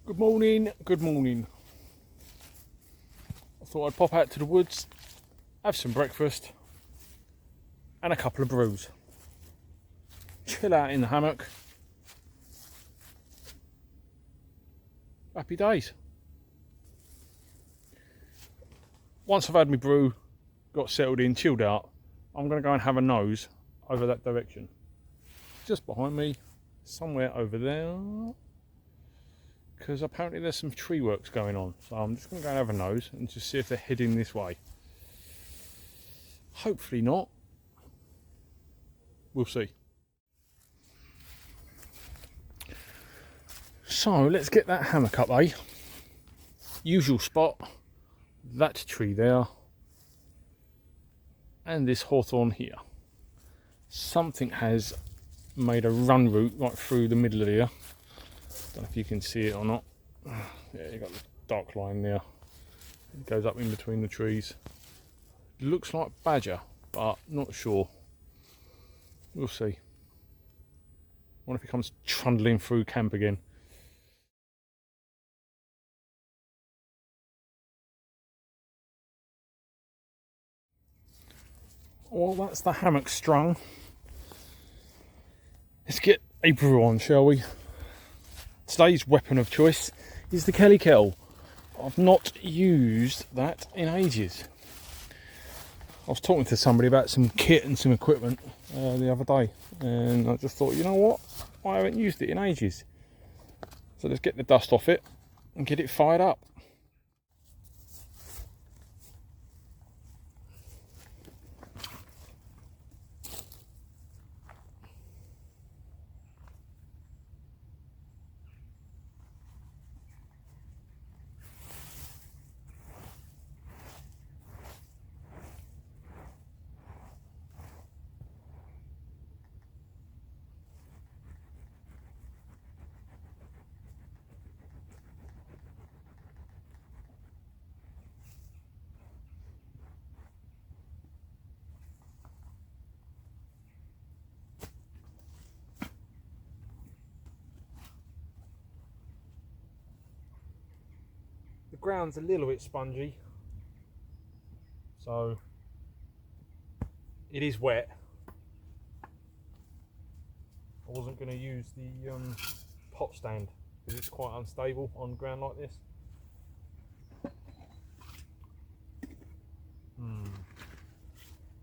Good morning, good morning. I thought I'd pop out to the woods, have some breakfast and a couple of brews. Chill out in the hammock. Happy days. Once I've had my brew, got settled in, chilled out, I'm going to go and have a nose over that direction. Just behind me, somewhere over there. Because apparently there's some tree works going on. So I'm just going to go and have a nose and just see if they're heading this way. Hopefully not. We'll see. So let's get that hammock up, eh? Usual spot. That tree there. And this hawthorn here. Something has made a run route right through the middle of here. Don't know if you can see it or not. Yeah, you got the dark line there. It goes up in between the trees. It looks like badger, but not sure. We'll see. Wonder if he comes trundling through camp again. Well, that's the hammock strung. Let's get a brew on, shall we? Today's weapon of choice is the KellyKettle. I've not used that in ages. I was talking to somebody about some kit and some equipment the other day, and I just thought, you know what? I haven't used it in ages. So let's get the dust off it and get it fired up. The ground's a little bit spongy, so it is wet. I wasn't going to use the pot stand because it's quite unstable on ground like this.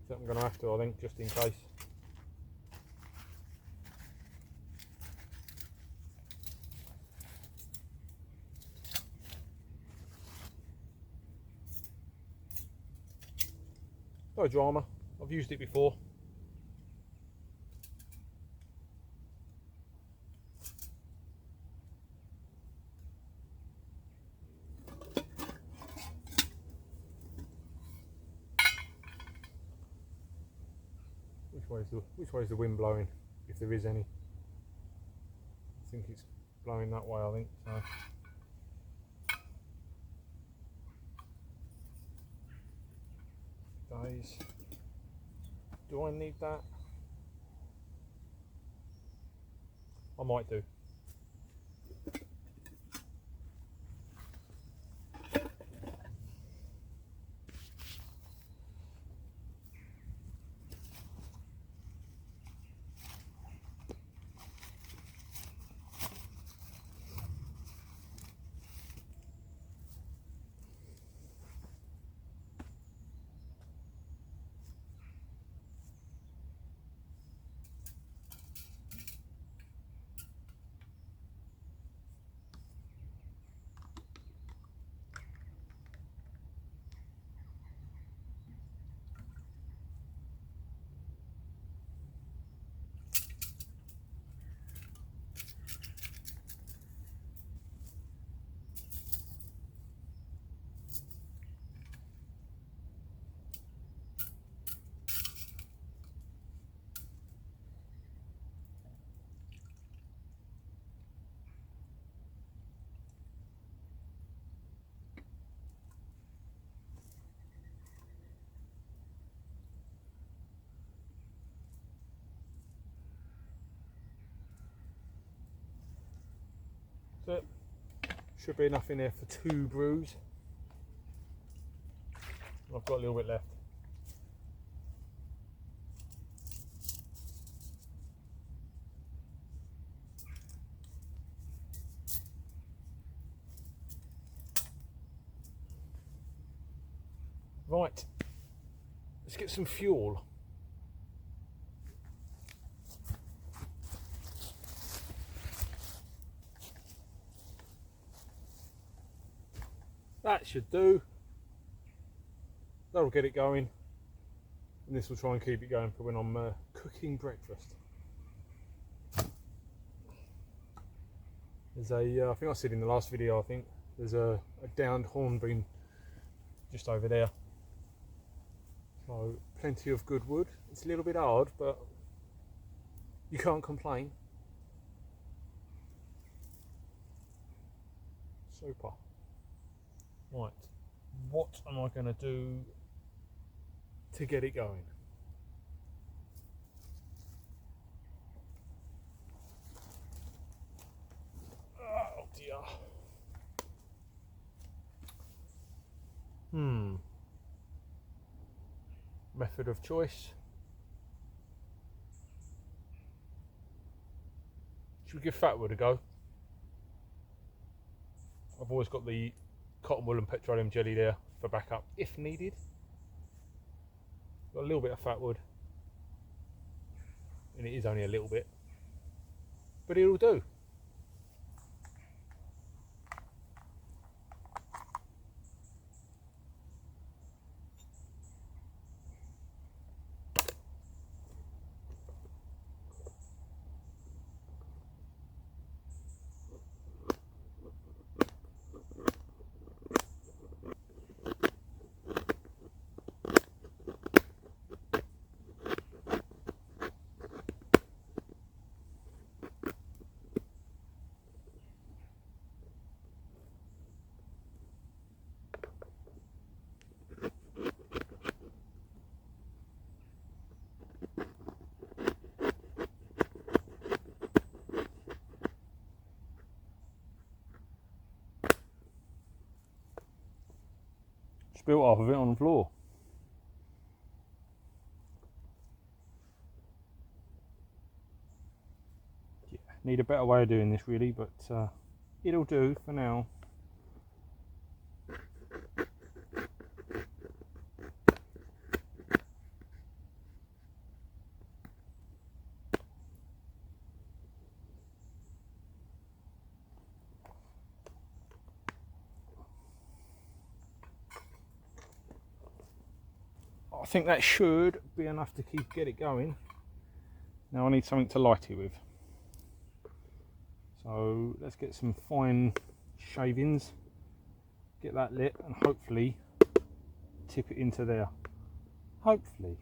So I'm going to have to, I think, just in case. No drama, I've used it before. Which way is the wind blowing, if there is any? I think it's blowing that way, I think. So. Days. Do I need that? I might do. Should be enough in there for 2 brews. I've got a little bit left. Right, let's get some fuel. That should do. That'll get it going. And this will try and keep it going for when I'm cooking breakfast. There's a, I think I said in the last video, I think, there's a downed hornbeam just over there. So plenty of good wood. It's a little bit hard, but you can't complain. Super. Right, what am I going to do to get it going? Oh dear. Method of choice. Should we give fat wood a go? I've always got the cotton wool and petroleum jelly there for backup if needed. Got a little bit of fat wood, and it is only a little bit, but it'll do. Spilt half of it on the floor. Yeah, need a better way of doing this really, but it'll do for now. I think that should be enough to get it going. Now I need something to light it with. So let's get some fine shavings, get that lit, and hopefully tip it into there. Hopefully.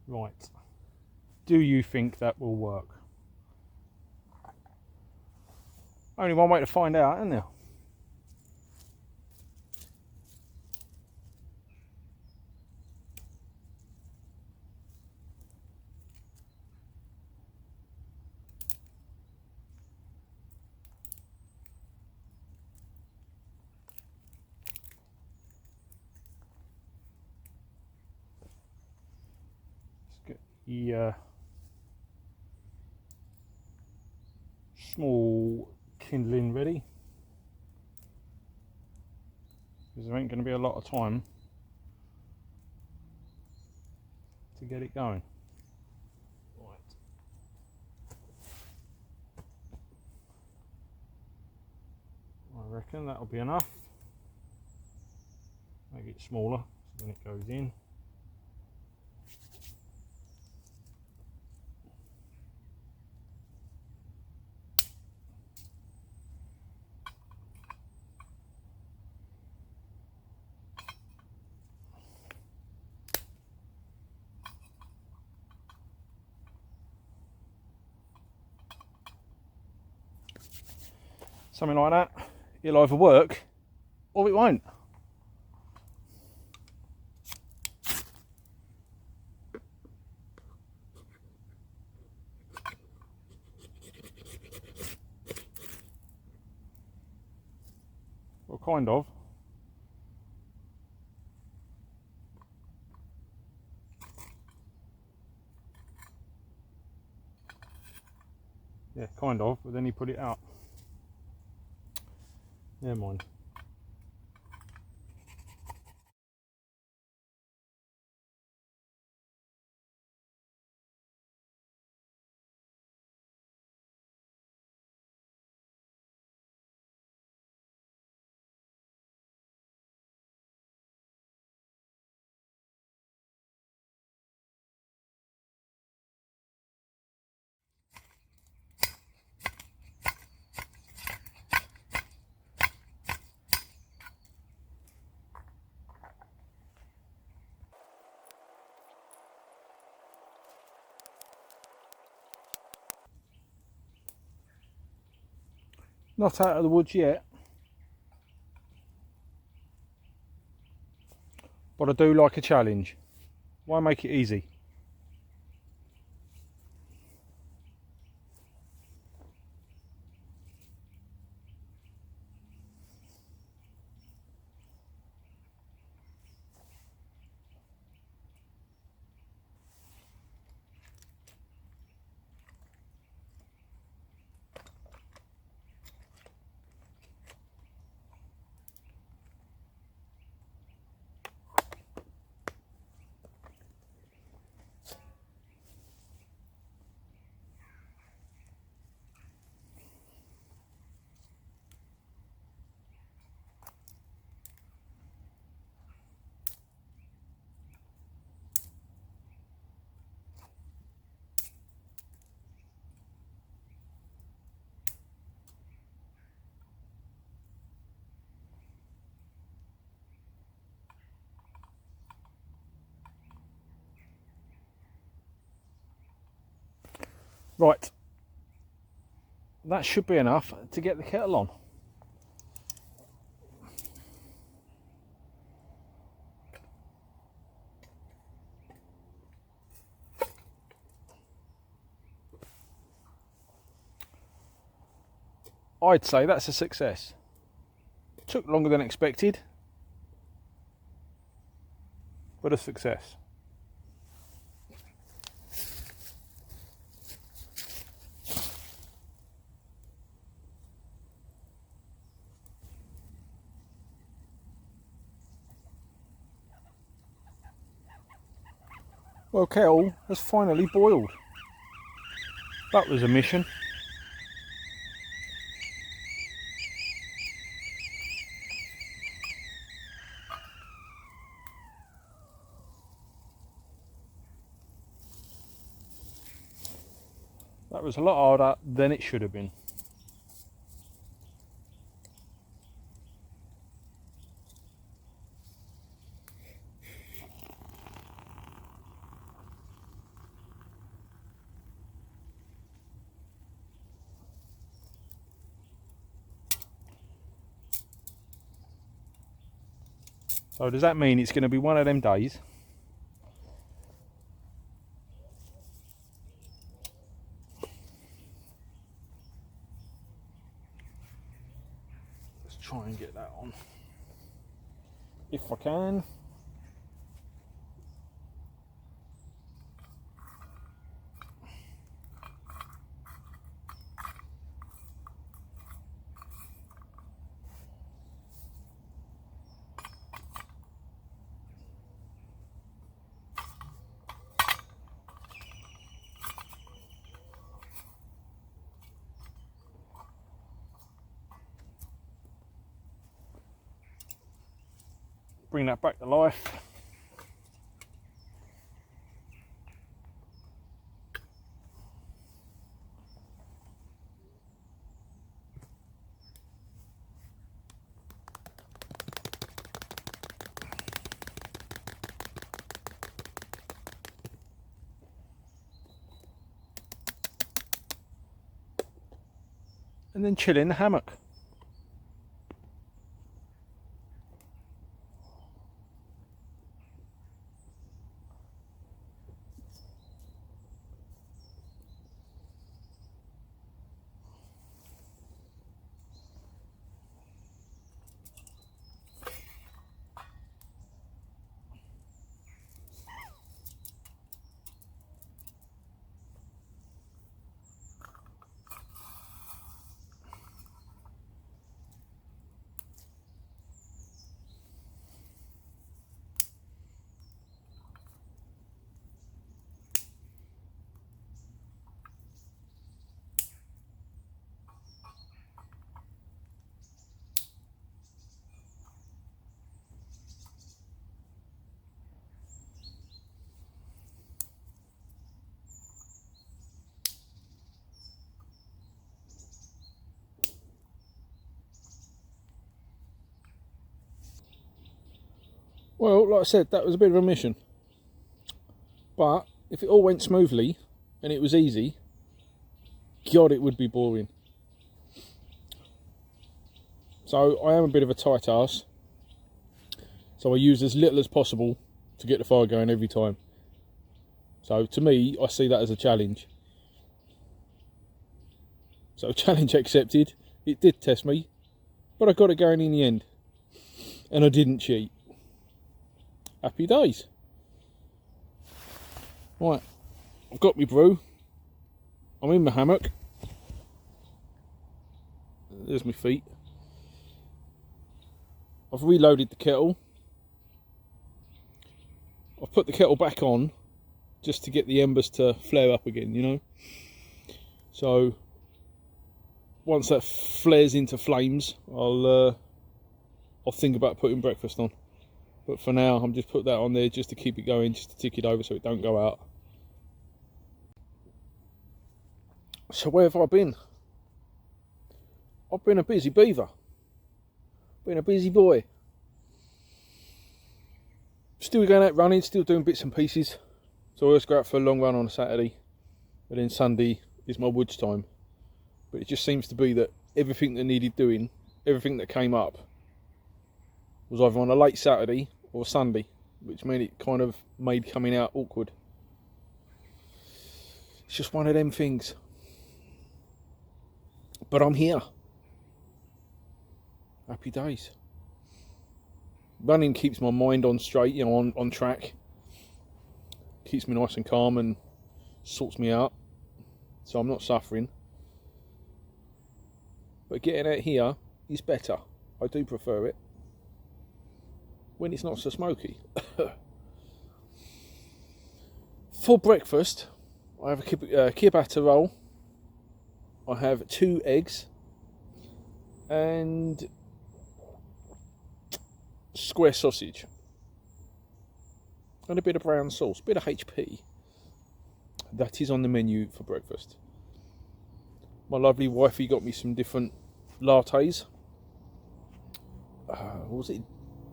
Right, do you think that will work? Only one way to find out, isn't there? the small kindling ready, because there ain't going to be a lot of time to get it going. Right. I reckon that'll be enough. Make it smaller so then it goes in. Something like that. It'll either work or it won't. Well, kind of. Yeah, kind of, but then you put it out. Never mind. Not out of the woods yet, but I do like a challenge. Why make it easy? Right, that should be enough to get the kettle on. I'd say that's a success. Took longer than expected, but a success. Well, kettle has finally boiled. That was a mission. That was a lot harder than it should have been. So does that mean it's going to be one of them days let's try and get that on if I can. bring that back to life. And then chill in the hammock. Well, like I said, that was a bit of a mission. But if it all went smoothly and it was easy, God, it would be boring. So I am a bit of a tight ass. So I use as little as possible to get the fire going every time. So to me, I see that as a challenge. So challenge accepted. It did test me, but I got it going in the end. And I didn't cheat. Happy days. Right, I've got my brew. I'm in my hammock. There's my feet. I've reloaded the kettle. I've put the kettle back on just to get the embers to flare up again, you know. So once that flares into flames, I'll think about putting breakfast on. But for now, I'm just put that on there just to keep it going, just to tick it over so it don't go out. So where have I been? I've been a busy beaver. Been a busy boy. Still going out running, still doing bits and pieces. So I always go out for a long run on a Saturday. But then Sunday is my woods time. But it just seems to be that everything that needed doing, everything that came up, was either on a late Saturday or Sunday, which made it kind of made coming out awkward. It's just one of them things. But I'm here. Happy days. Running keeps my mind on straight, you know, on track. Keeps me nice and calm and sorts me out. So I'm not suffering. But getting out here is better. I do prefer it. When it's not so smoky. For breakfast, I have a ciabatta roll. I have 2 eggs and square sausage and a bit of brown sauce, a bit of HP. That is on the menu for breakfast. My lovely wifey got me some different lattes. What was it?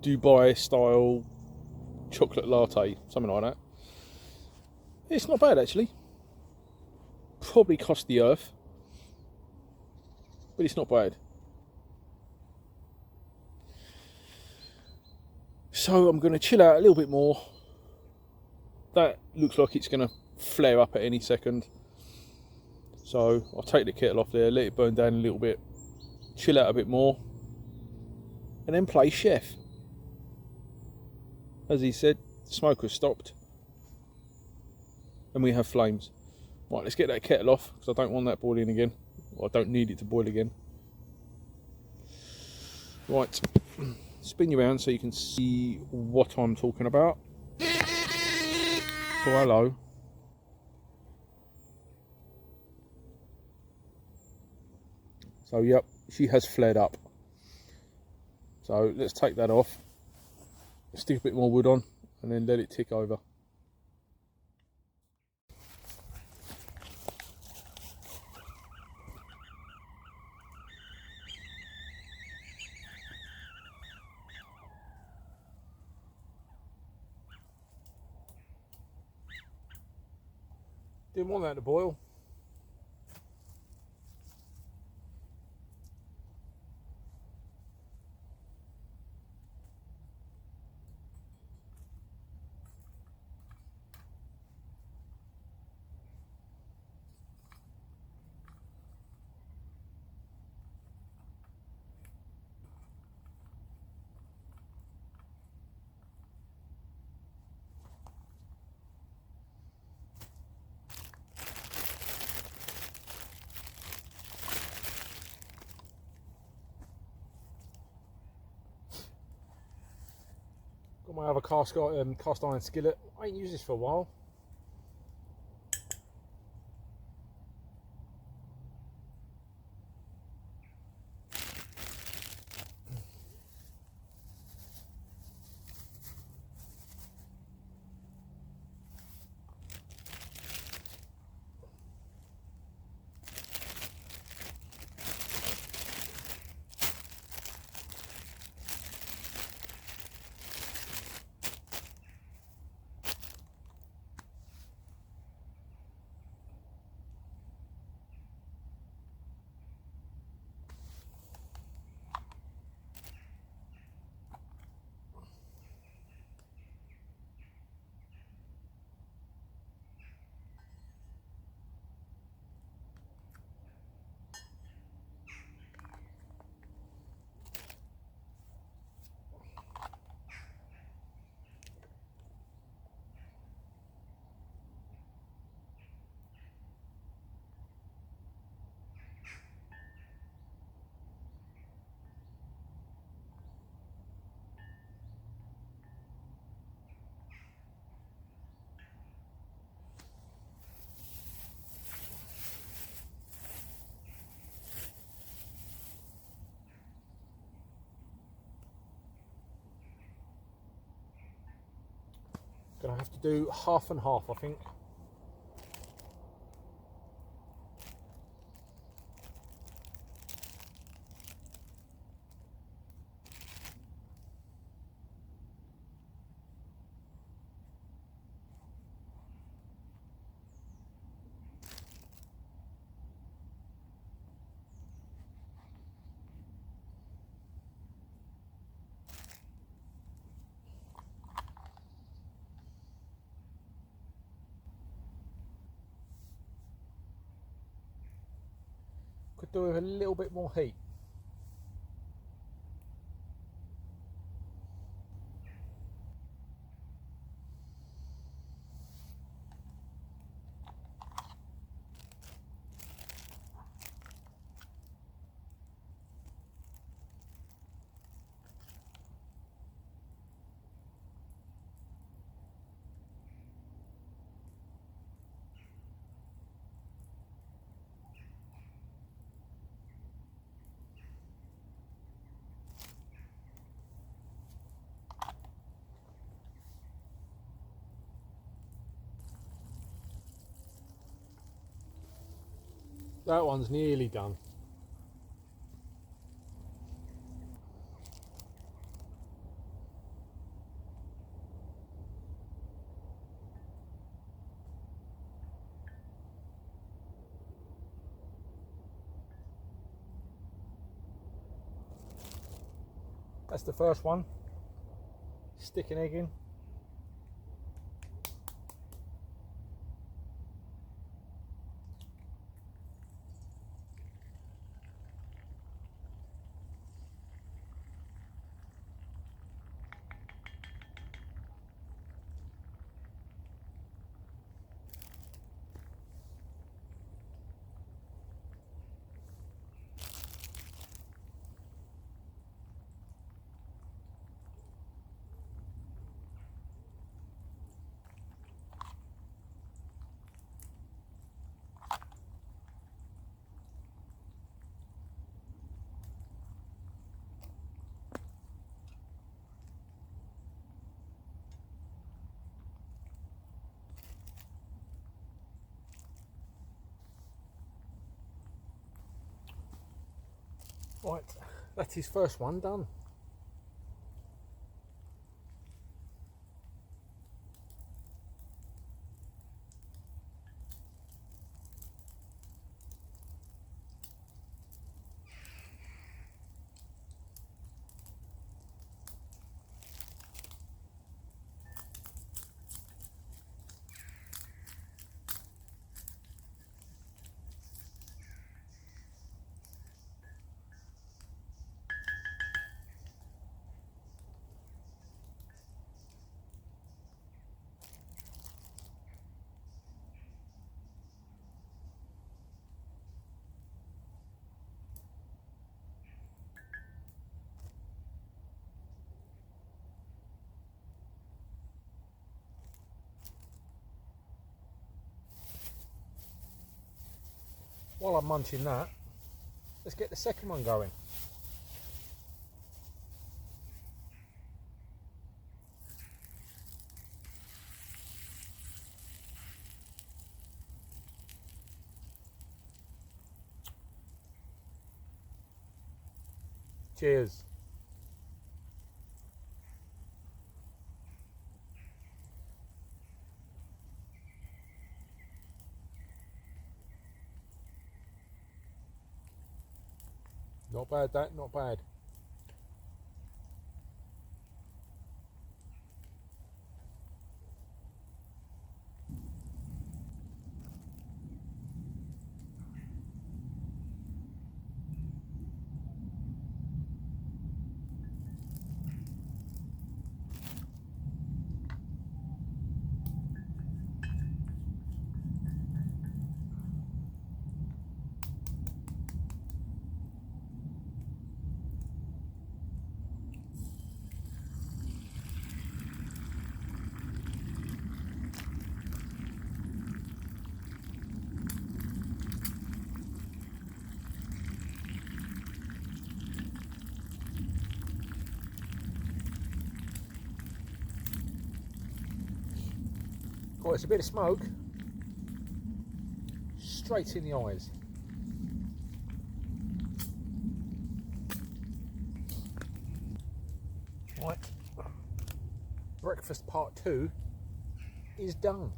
Dubai style chocolate latte, something like that. It's not bad actually. Probably cost the earth, but it's not bad. So I'm going to chill out a little bit more. That looks like it's going to flare up at any second. So I'll take the kettle off there, let it burn down a little bit, chill out a bit more, and then play chef. As he said, the smoke has stopped and we have flames. Right, let's get that kettle off because I don't want that boiling again. Or I don't need it to boil again. Right, spin you around so you can see what I'm talking about. So hello. So yep, she has flared up. So let's take that off. stick a bit more wood on, and then let it tick over. Didn't want that to boil. Got my other cast iron skillet. I ain't used this for a while. Gonna have to do half and half, I think. Could do with a little bit more heat. That one's nearly done. That's the first one. Stick an egg in. Right, that's his first one done. While I'm munching that, let's get the second one going. Cheers. Not bad that, not bad. Oh, it's a bit of smoke straight in the eyes. Right, breakfast part 2 is done.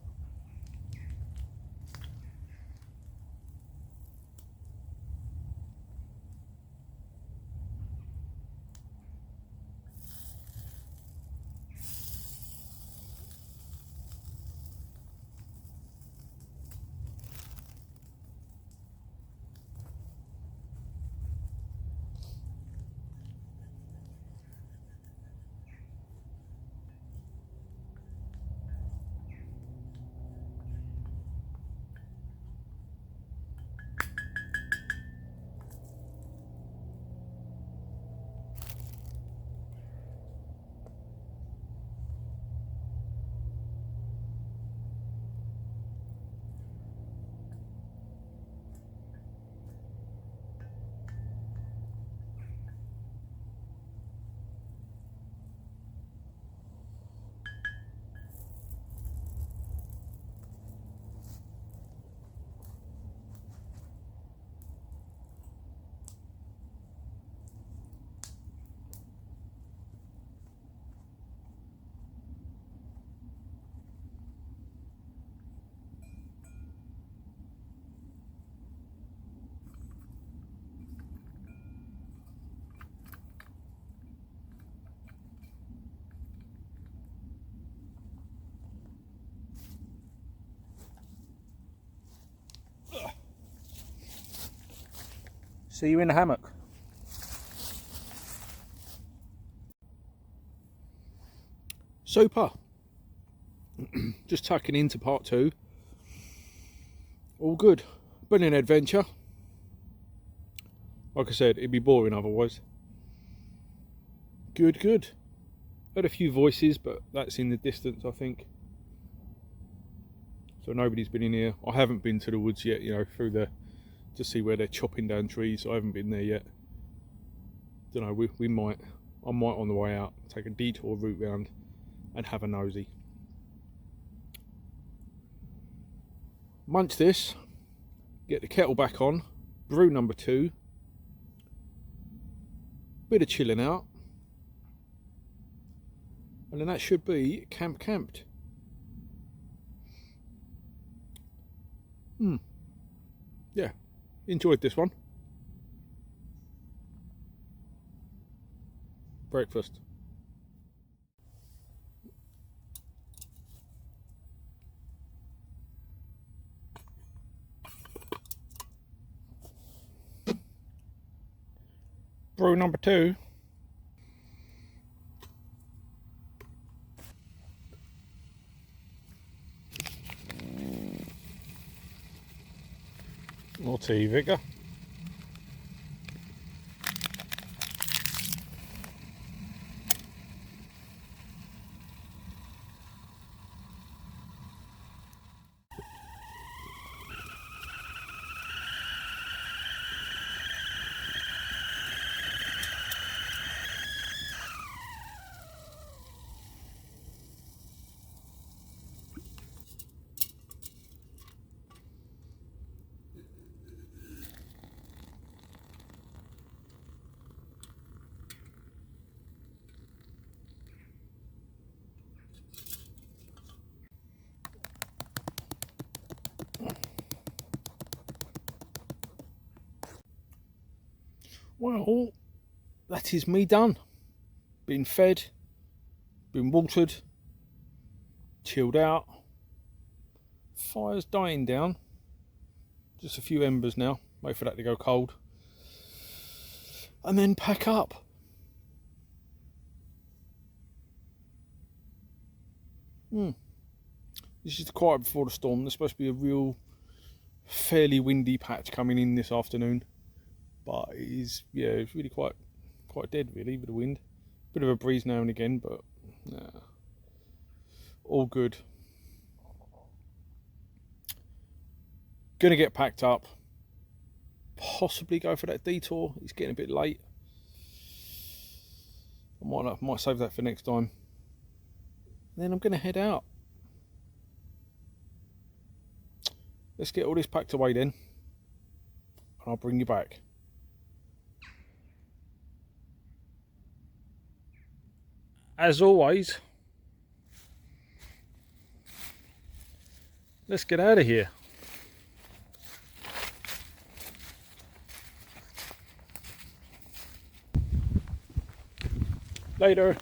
See you in the hammock. Super. Just tucking into part 2. All good. Been an adventure. Like I said, it'd be boring otherwise. Good, good. Heard a few voices, but that's in the distance, I think. So nobody's been in here. I haven't been to the woods yet, you know, through the to see where they're chopping down trees. So I haven't been there yet. Don't know. We might. I might on the way out take a detour route round and have a nosy. Munch this. Get the kettle back on. Brew number 2. bit of chilling out, and then that should be camped. Yeah, enjoyed this one. Breakfast. Brew number 2. More tea, Vicar. Well, that is me done. Been fed, been watered, chilled out. Fire's dying down. Just a few embers now. Wait for that to go cold. And then pack up. This is the quiet before the storm. There's supposed to be a real fairly windy patch coming in this afternoon. But it is, yeah, it's really quite dead really with the wind. Bit of a breeze now and again, but all good. Gonna get packed up. Possibly go for that detour. It's getting a bit late. I might save that for next time. Then I'm gonna head out. Let's get all this packed away then, and I'll bring you back. As always, let's get out of here. Later.